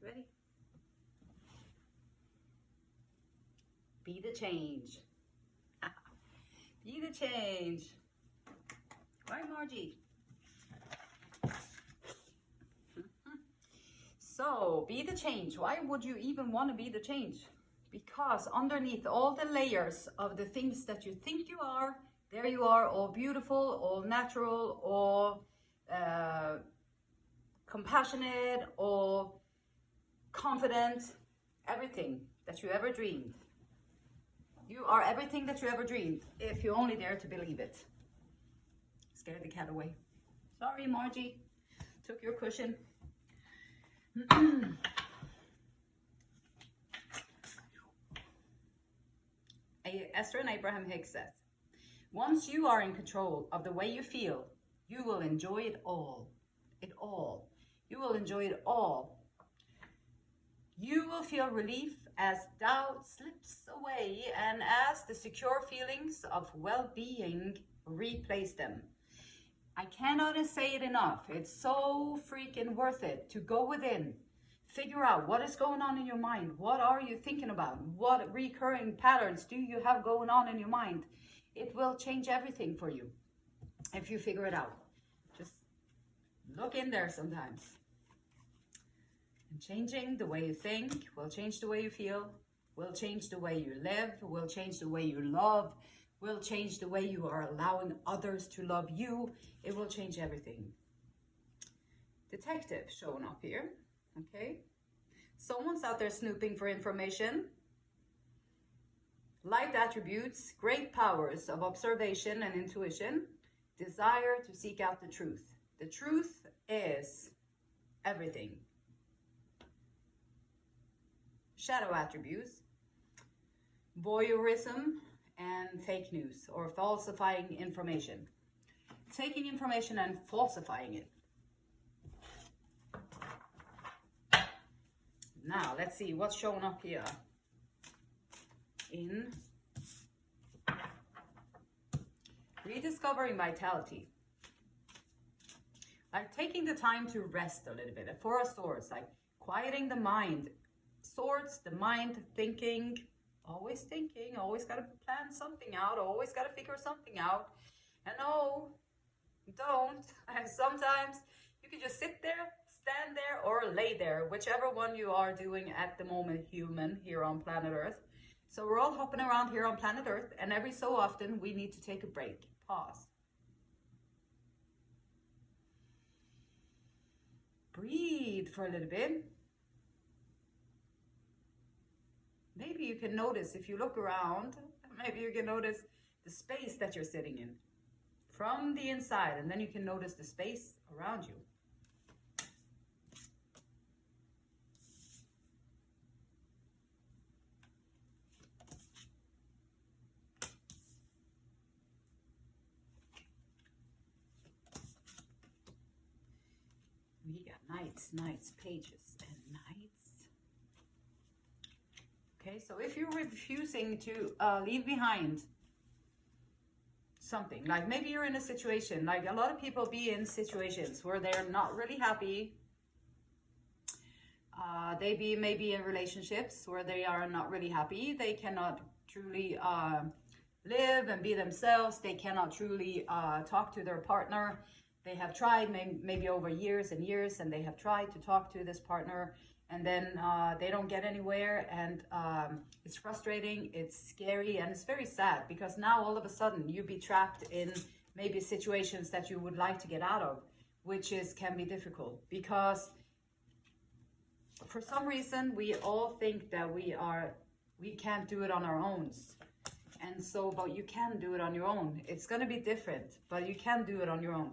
Ready? Be the change. Be the change. Right, Margie? So, be the change. Why would you even want to be the change? Because underneath all the layers of the things that you think you are, there you are, all beautiful, all natural, all compassionate, all confident, everything that you ever dreamed. You are everything that you ever dreamed, if you only dare to believe it. Scared the cat away. Sorry, Margie. Took your cushion. Esther and Abraham Hicks says, once you are in control of the way you feel, you will enjoy it all. It all. You will enjoy it all. You will feel relief as doubt slips away and as the secure feelings of well-being replace them. I cannot say it enough. It's so freaking worth it to go within. Figure out what is going on in your mind. What are you thinking about? What recurring patterns do you have going on in your mind? It will change everything for you if you figure it out. Just look in there sometimes. And changing the way you think will change the way you feel, will change the way you live, will change the way you love, will change the way you are allowing others to love you. It will change everything. Detective showing up here. Okay. Someone's out there snooping for information. Light attributes, great powers of observation and intuition, desire to seek out the truth. The truth is everything. Shadow attributes, voyeurism and fake news or falsifying information. Taking information and falsifying it. Now, let's see what's showing up here in rediscovering vitality. Like taking the time to rest a little bit. Four of Swords, like quieting the mind. Swords, the mind, thinking, always got to plan something out, always got to figure something out. And no, don't. And sometimes you can just sit there, stand there, or lay there, whichever one you are doing at the moment, human, here on planet Earth. So we're all hopping around here on planet Earth, and every so often we need to take a break, pause. Breathe for a little bit. Maybe you can notice, if you look around, maybe you can notice the space that you're sitting in from the inside, and then you can notice the space around you. We got nights, pages, and nights. Okay, so if you're refusing to leave behind something, like maybe you're in a situation, like a lot of people be in situations where they're not really happy. They be maybe in relationships where they are not really happy. They cannot truly live and be themselves. They cannot truly talk to their partner. They have tried maybe over years and years, and they have tried to talk to this partner, and then they don't get anywhere, and it's frustrating, it's scary, and it's very sad, because now all of a sudden you be trapped in maybe situations that you would like to get out of, which can be difficult, because for some reason we all think that we can't do it on our own. And so, but you can do it on your own. It's going to be different, but you can do it on your own.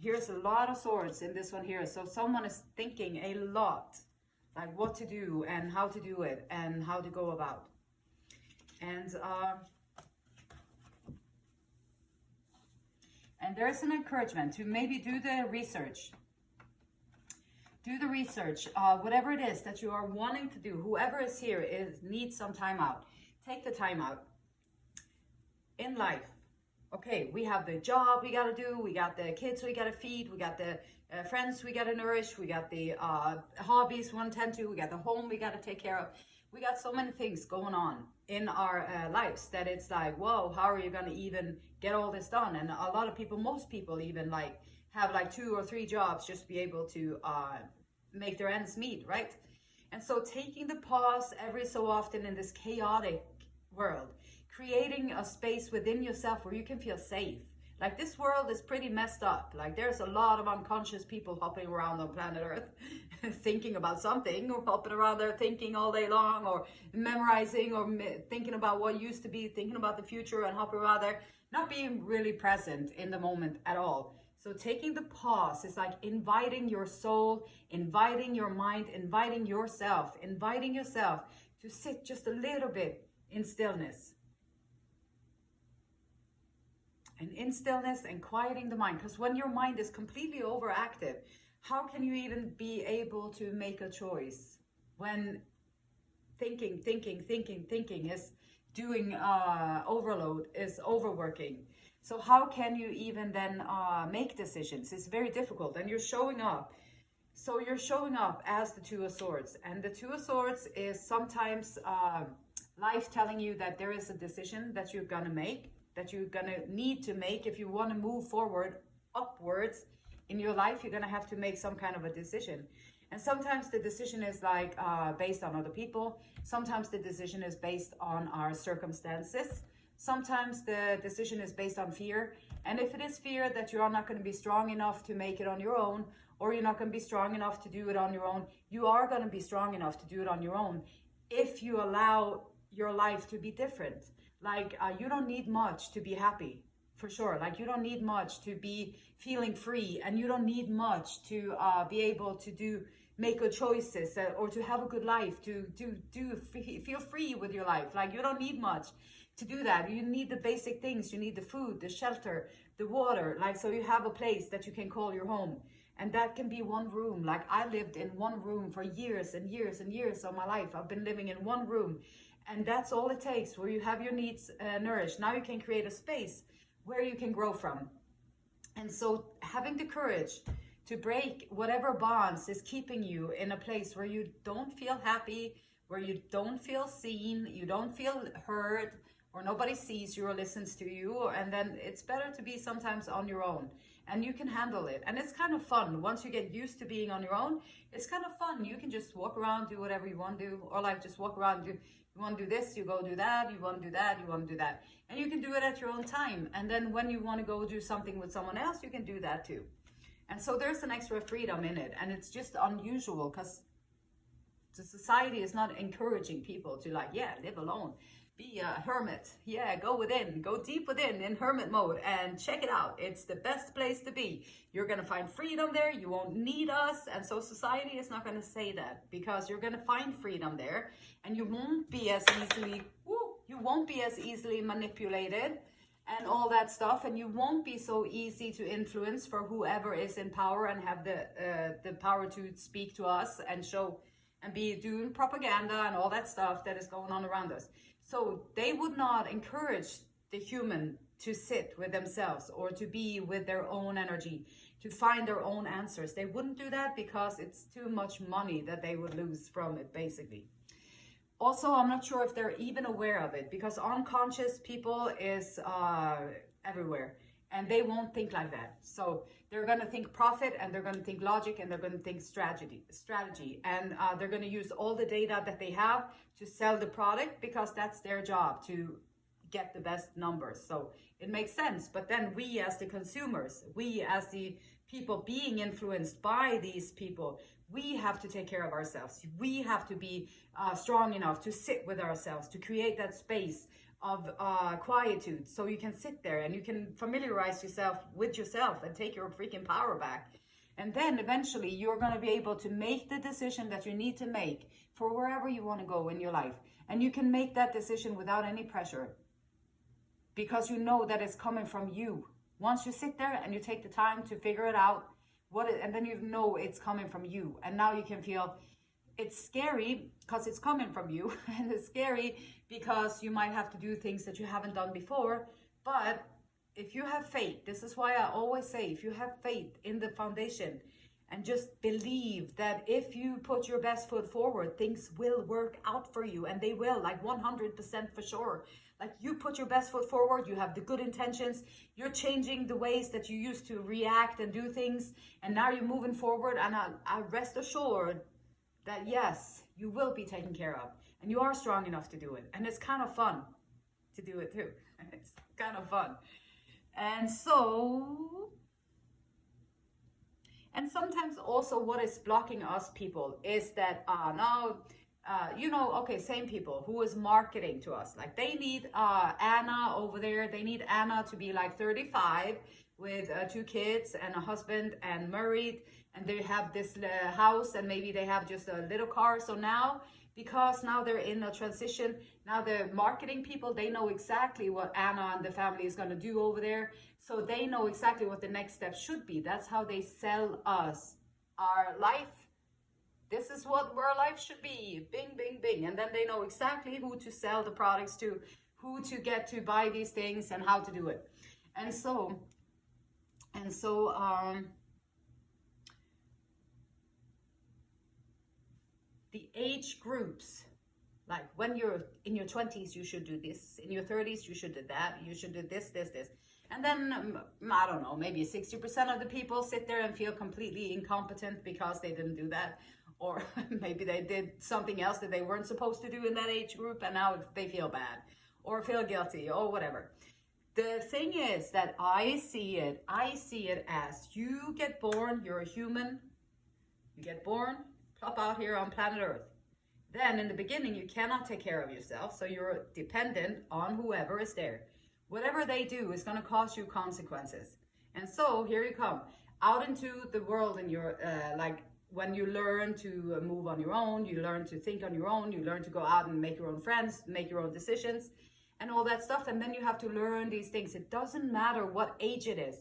Here's a lot of swords in this one here. So someone is thinking a lot, like what to do and how to do it and how to go about. And there's an encouragement to maybe do the research. Do the research, whatever it is that you are wanting to do. Whoever is here needs some time out. Take the time out. In life, Okay, we have the job we got to do, we got the kids we got to feed, we got the friends we got to nourish, we got the hobbies we want to tend to, we got the home we got to take care of. We got so many things going on in our lives that it's like, whoa, how are you going to even get all this done? And a lot of people, most people even like have like 2 or 3 jobs just to be able to make their ends meet, right? And so taking the pause every so often in this chaotic world, creating a space within yourself where you can feel safe. Like, this world is pretty messed up. Like, there's a lot of unconscious people hopping around on planet Earth thinking about something, or hopping around there thinking all day long, or memorizing, or thinking about what used to be, thinking about the future, and hopping around there, not being really present in the moment at all. So taking the pause is like inviting your soul, inviting your mind, inviting yourself to sit just a little bit in stillness. And in stillness and quieting the mind. Because when your mind is completely overactive, how can you even be able to make a choice when thinking is doing overload, is overworking? So how can you even then make decisions? It's very difficult. And you're showing up. So you're showing up as the Two of Swords. And the Two of Swords is sometimes life telling you that there is a decision that you're going to make, that you're going to need to make. If you want to move forward, upwards in your life, you're going to have to make some kind of a decision. And sometimes the decision is like based on other people. Sometimes the decision is based on our circumstances. Sometimes the decision is based on fear. And if it is fear that you are not going to be strong enough to make it on your own, or you're not going to be strong enough to do it on your own, you are going to be strong enough to do it on your own if you allow your life to be different. Like, you don't need much to be happy, for sure. Like, you don't need much to be feeling free, and you don't need much to be able to make good choices, or to have a good life, to feel free with your life. Like, you don't need much to do that. You need the basic things. You need the food, the shelter, the water. Like, so you have a place that you can call your home. And that can be one room. Like, I lived in one room for years and years and years of my life. I've been living in one room. And that's all it takes, where you have your needs nourished. Now you can create a space where you can grow from. And so having the courage to break whatever bonds is keeping you in a place where you don't feel happy, where you don't feel seen, you don't feel heard, or nobody sees you or listens to you. And then it's better to be sometimes on your own, and you can handle it. And it's kind of fun. Once you get used to being on your own, it's kind of fun. You can just walk around, do whatever you want to do, or like just walk around, you want to do this, you go do that, you want to do that, you want to do that. And you can do it at your own time. And then when you want to go do something with someone else, you can do that too. And so there's an extra freedom in it. And it's just unusual because the society is not encouraging people to, like, yeah, live alone, be a hermit. Yeah, go within, go deep within in hermit mode and check it out. It's the best place to be. You're going to find freedom there. You won't need us. And so society is not going to say that, because you're going to find freedom there, and you won't be as easily manipulated and all that stuff. And you won't be so easy to influence for whoever is in power and have the power to speak to us and show and be doing propaganda and all that stuff that is going on around us. So they would not encourage the human to sit with themselves or to be with their own energy, to find their own answers. They wouldn't do that because it's too much money that they would lose from it, basically. Also, I'm not sure if they're even aware of it, because unconscious people is everywhere, and they won't think like that. So they're going to think profit, and they're going to think logic, and they're going to think strategy, and they're going to use all the data that they have to sell the product, because that's their job, to get the best numbers. So it makes sense. But then we as the consumers, we as the people being influenced by these people, we have to take care of ourselves. We have to be strong enough to sit with ourselves, to create that space of quietude, so you can sit there and you can familiarize yourself with yourself and take your freaking power back. And then eventually you're going to be able to make the decision that you need to make for wherever you want to go in your life. And you can make that decision without any pressure, because you know that it's coming from you. Once you sit there and you take the time to figure it out, and then you know it's coming from you. And now you can feel it's scary because it's coming from you, and it's scary because you might have to do things that you haven't done before, but if you have faith, this is why I always say, if you have faith in the foundation and just believe that if you put your best foot forward, things will work out for you, and they will, like 100% for sure. Like, you put your best foot forward, you have the good intentions, you're changing the ways that you used to react and do things, and now you're moving forward, and I rest assured that yes, you will be taken care of, and you are strong enough to do it, and it's kind of fun to do it too. It's kind of fun. And so, and sometimes also what is blocking us people is that okay, same people who is marketing to us, like they need Anna over there, they need Anna to be like 35 with 2 kids and a husband and married, and they have this house, and maybe they have just a little car. So now, because now they're in a transition, now the marketing people, they know exactly what Anna and the family is going to do over there. So they know exactly what the next step should be. That's how they sell us our life. This is what our life should be. Bing, bing, bing. And then they know exactly who to sell the products to, who to get to buy these things, and how to do it. And so the age groups, like when you're in your 20s, you should do this. In your 30s, you should do that. You should do this. And then, I don't know, maybe 60% of the people sit there and feel completely incompetent because they didn't do that. Or maybe they did something else that they weren't supposed to do in that age group, and now they feel bad or feel guilty or whatever. The thing is that I see it as you get born, you're a human, you get born, plop out here on planet Earth. Then in the beginning, you cannot take care of yourself, so you're dependent on whoever is there. Whatever they do is going to cause you consequences. And so here you come out into the world, and you're when you learn to move on your own, you learn to think on your own, you learn to go out and make your own friends, make your own decisions, and all that stuff. And then you have to learn these things. It doesn't matter what age it is,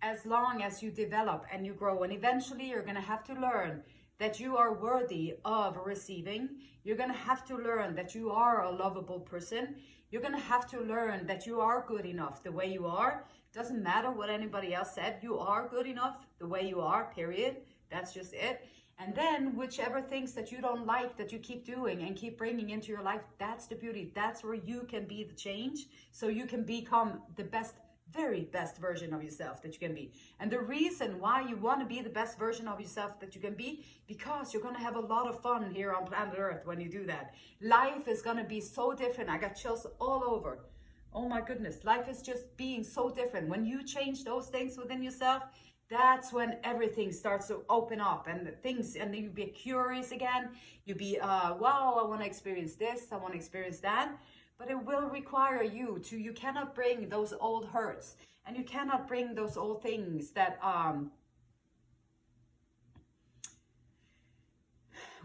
as long as you develop and you grow. And eventually you're going to have to learn that you are worthy of receiving. You're going to have to learn that you are a lovable person. You're going to have to learn that you are good enough the way you are. Doesn't matter what anybody else said. You are good enough the way you are, period. That's just it. And then whichever things that you don't like, that you keep doing and keep bringing into your life, that's the beauty. That's where you can be the change. So you can become the best, very best version of yourself that you can be. And the reason why you want to be the best version of yourself that you can be, because you're going to have a lot of fun here on planet Earth when you do that. Life is going to be so different. I got chills all over. Oh my goodness. Life is just being so different. When you change those things within yourself, that's when everything starts to open up, and then you be curious again. You be, wow, I want to experience this. I want to experience that. But it will require you cannot bring those old hurts, and you cannot bring those old things that,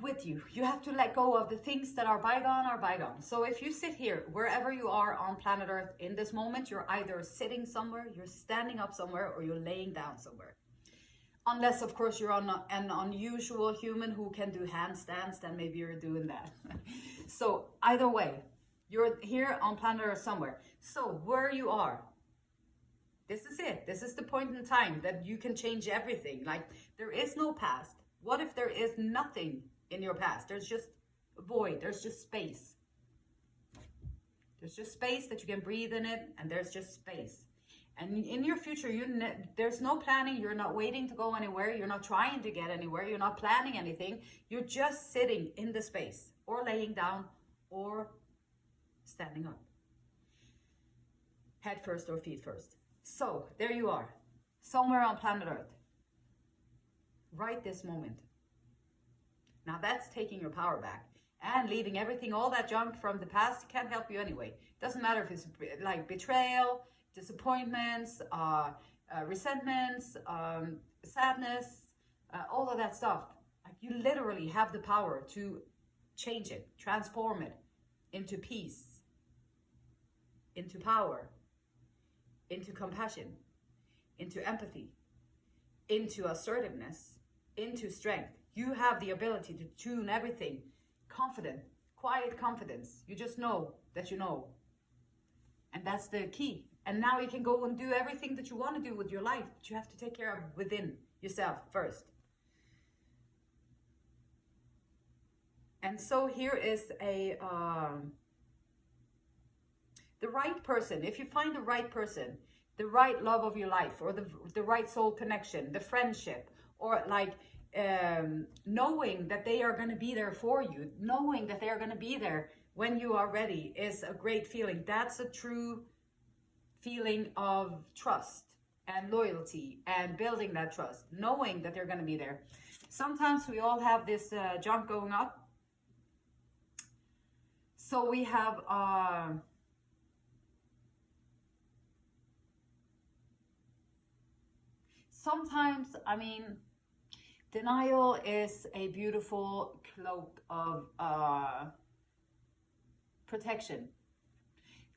with you. You have to let go of the things that are bygone. So if you sit here, wherever you are on planet Earth in this moment, you're either sitting somewhere, you're standing up somewhere, or you're laying down somewhere. Unless, of course, you're an unusual human who can do handstands, then maybe you're doing that. So either way, you're here on planet Earth somewhere. So where you are, this is it. This is the point in time that you can change everything. Like, there is no past. What if there is nothing in your past? There's just a void. There's just space. There's just space that you can breathe in it, and there's just space. And in your future, there's no planning. You're not waiting to go anywhere. You're not trying to get anywhere. You're not planning anything. You're just sitting in the space, or laying down, or standing up. Head first or feet first. So there you are, somewhere on planet Earth, right this moment. Now that's taking your power back and leaving everything, all that junk from the past can't help you anyway. Doesn't matter if it's like betrayal, disappointments, resentments, sadness, all of that stuff. Like, you literally have the power to change it, transform it into peace, into power, into compassion, into empathy, into assertiveness, into strength. You have the ability to tune everything. Confident, quiet confidence. You just know that you know. And that's the key. And now you can go and do everything that you want to do with your life, but you have to take care of within yourself first. And so here is the right person. If you find the right person, the right love of your life, or the right soul connection, the friendship, or like knowing that they are going to be there for you, knowing that they are going to be there when you are ready, is a great feeling. That's a true feeling of trust and loyalty, and building that trust, knowing that they're going to be there. Sometimes we all have this junk going up. So we have sometimes, I mean, denial is a beautiful cloak of protection.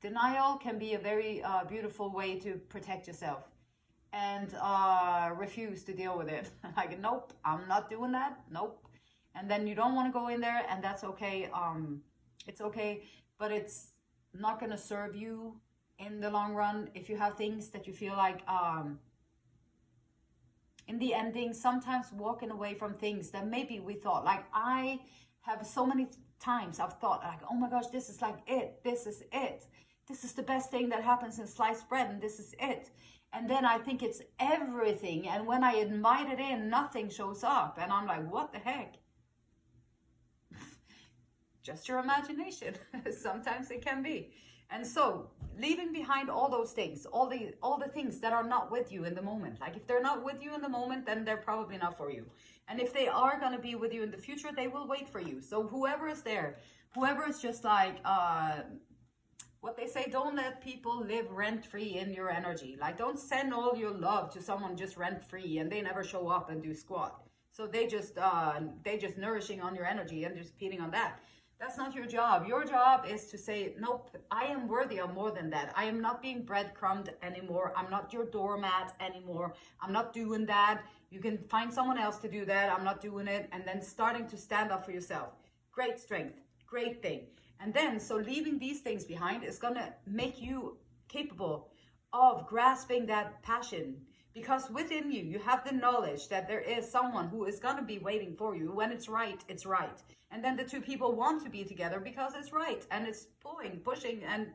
Denial can be a very beautiful way to protect yourself and refuse to deal with it. Like, nope, I'm not doing that. Nope. And then you don't want to go in there, and that's okay. It's okay, but it's not going to serve you in the long run. If you have things that you feel like, in the ending, sometimes walking away from things that maybe we thought, like I have so many times I've thought like, oh my gosh, this is like it. This is it. This is the best thing that happens in sliced bread, and this is it. And then I think it's everything. And when I invite it in, nothing shows up. And I'm like, what the heck? Just your imagination. Sometimes it can be. And so leaving behind all those things, all the things that are not with you in the moment. Like if they're not with you in the moment, then they're probably not for you. And if they are going to be with you in the future, they will wait for you. So whoever is there, whoever is just like, what they say, don't let people live rent-free in your energy. Like don't send all your love to someone just rent-free and they never show up and do squat. So they just nourishing on your energy and just feeding on that. That's not your job. Your job is to say, nope, I am worthy of more than that. I am not being breadcrumbed anymore. I'm not your doormat anymore. I'm not doing that. You can find someone else to do that. I'm not doing it. And then starting to stand up for yourself. Great strength. Great thing. And then, so leaving these things behind is going to make you capable of grasping that passion. Because within you, you have the knowledge that there is someone who is going to be waiting for you. When it's right, it's right. And then the two people want to be together because it's right. And it's pulling, pushing, and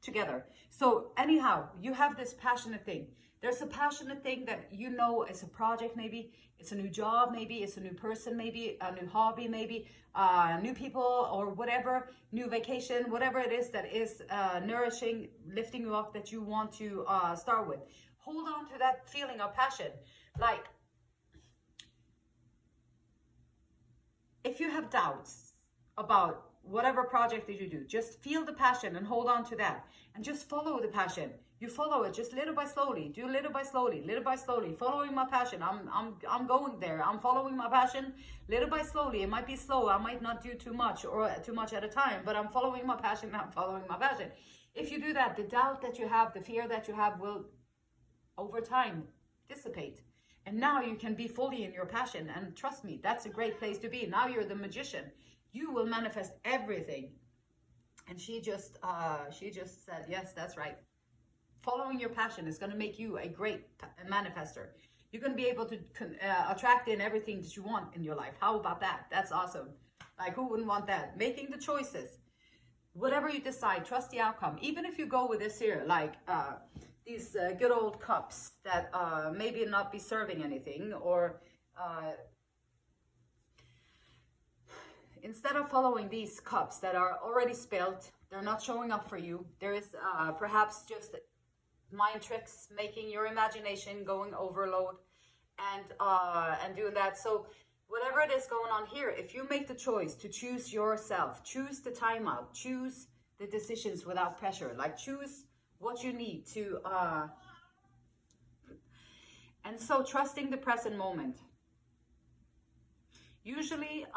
together. So anyhow, you have this passionate thing. There's a passionate thing that you know is a project maybe. It's a new job maybe. It's a new person maybe. A new hobby maybe. New people or whatever. New vacation. Whatever it is that is nourishing, lifting you up that you want to start with. Hold on to that feeling of passion. Like, if you have doubts about whatever project that you do, just feel the passion and hold on to that. And just follow the passion. You follow it just little by slowly. Do little by slowly, following my passion. I'm going there. I'm following my passion little by slowly. It might be slow. I might not do too much or too much at a time, but I'm following my passion. I'm following my passion. If you do that, the doubt that you have, the fear that you have will over time dissipate. And now you can be fully in your passion. And trust me, that's a great place to be. Now you're the magician. You will manifest everything. And she just said, yes, that's right. Following your passion is going to make you a great manifester. You're going to be able to attract in everything that you want in your life. How about that? That's awesome. Like, who wouldn't want that? Making the choices. Whatever you decide, trust the outcome. Even if you go with this here, like these good old cups that maybe not be serving anything, or instead of following these cups that are already spilled, they're not showing up for you. There is perhaps just mind tricks, making your imagination going overload, and doing that. So whatever it is going on here, if you make the choice to choose yourself, choose the timeout, choose the decisions without pressure, like choose what you need to, and so trusting the present moment. Usually,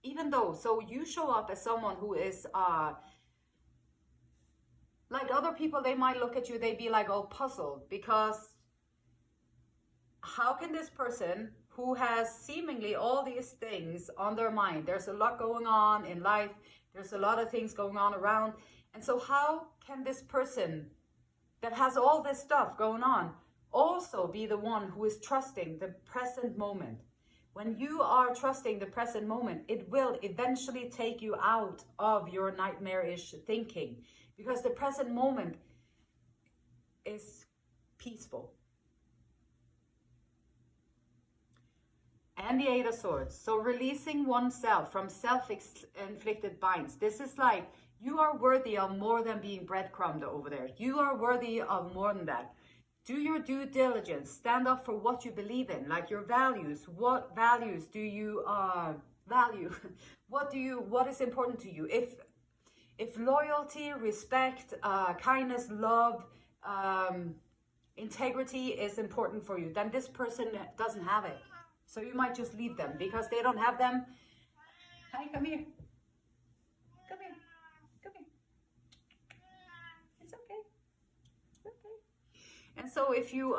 even though, so you show up as someone who is, like other people, they might look at you, they'd be like all puzzled, because how can this person who has seemingly all these things on their mind, there's a lot going on in life, there's a lot of things going on around, And so how can this person that has all this stuff going on also be the one who is trusting the present moment? When you are trusting the present moment, it will eventually take you out of your nightmarish thinking, because the present moment is peaceful. And the Eight of Swords. So releasing oneself from self-inflicted binds. This is like, you are worthy of more than being breadcrumbed over there. You are worthy of more than that. Do your due diligence. Stand up for what you believe in, like your values. What values do you value? What is important to you? If loyalty, respect, kindness, love, integrity is important for you, then this person doesn't have it. So you might just leave them because they don't have them. Hi, come here. Come here. Come here. It's okay. It's okay. And so if you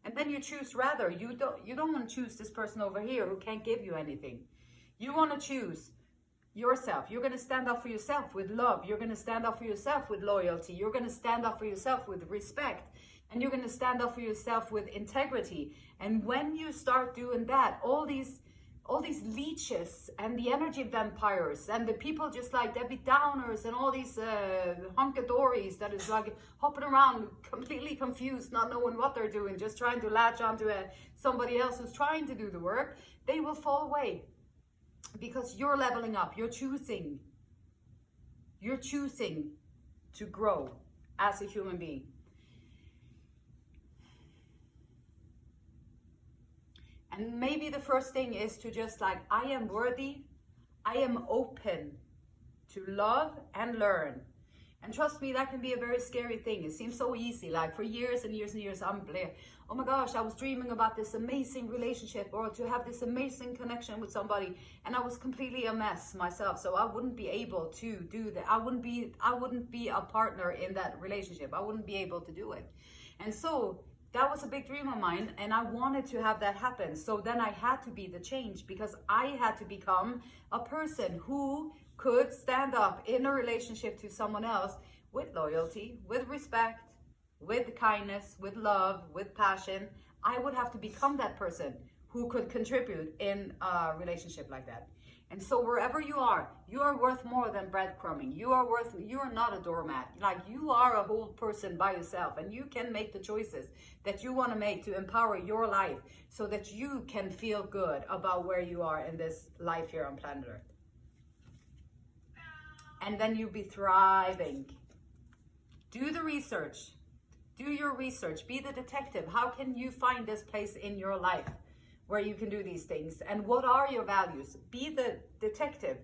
and then you choose, rather, you don't want to choose this person over here who can't give you anything. You want to choose yourself. You're going to stand up for yourself with love. You're going to stand up for yourself with loyalty. You're going to stand up for yourself with respect. And you're going to stand up for yourself with integrity. And when you start doing that, all these leeches and the energy vampires and the people just like Debbie Downers and all these hunkadories that is like hopping around completely confused, not knowing what they're doing, just trying to latch onto somebody else who's trying to do the work, they will fall away. Because you're leveling up. You're choosing to grow as a human being. And maybe the first thing is to just like, I am worthy. I am open to love and learn. And trust me, that can be a very scary thing. It seems so easy. Like for years and years and years, I'm like, oh my gosh, I was dreaming about this amazing relationship or to have this amazing connection with somebody. And I was completely a mess myself. So I wouldn't be able to do that. I wouldn't be a partner in that relationship. I wouldn't be able to do it. And so that was a big dream of mine. And I wanted to have that happen. So then I had to be the change, because I had to become a person who could stand up in a relationship to someone else with loyalty, with respect, with kindness, with love, with passion. I would have to become that person who could contribute in a relationship like that. And so wherever you are worth more than breadcrumbing. You are not a doormat. Like, you are a whole person by yourself, and you can make the choices that you want to make to empower your life so that you can feel good about where you are in this life here on planet Earth. And then you'll be thriving. Do the research. Do your research. Be the detective. How can you find this place in your life where you can do these things? And what are your values? Be the detective.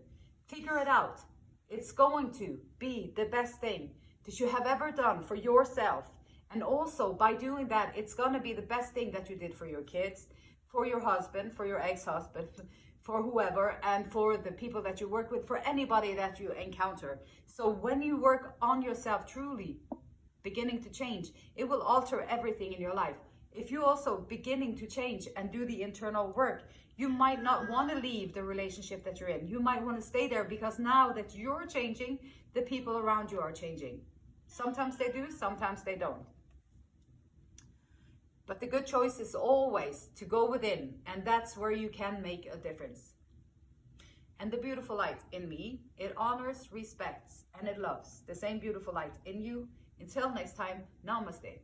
Figure it out. It's going to be the best thing that you have ever done for yourself. And also, by doing that, it's going to be the best thing that you did for your kids, for your husband, for your ex-husband, for whoever, and for the people that you work with, for anybody that you encounter. So when you work on yourself truly, beginning to change, it will alter everything in your life. If you also beginning to change and do the internal work, you might not want to leave the relationship that you're in. You might want to stay there, because now that you're changing, the people around you are changing. Sometimes they do, sometimes they don't. But the good choice is always to go within, and that's where you can make a difference. And the beautiful light in me, it honors, respects, and it loves the same beautiful light in you. Until next time, namaste.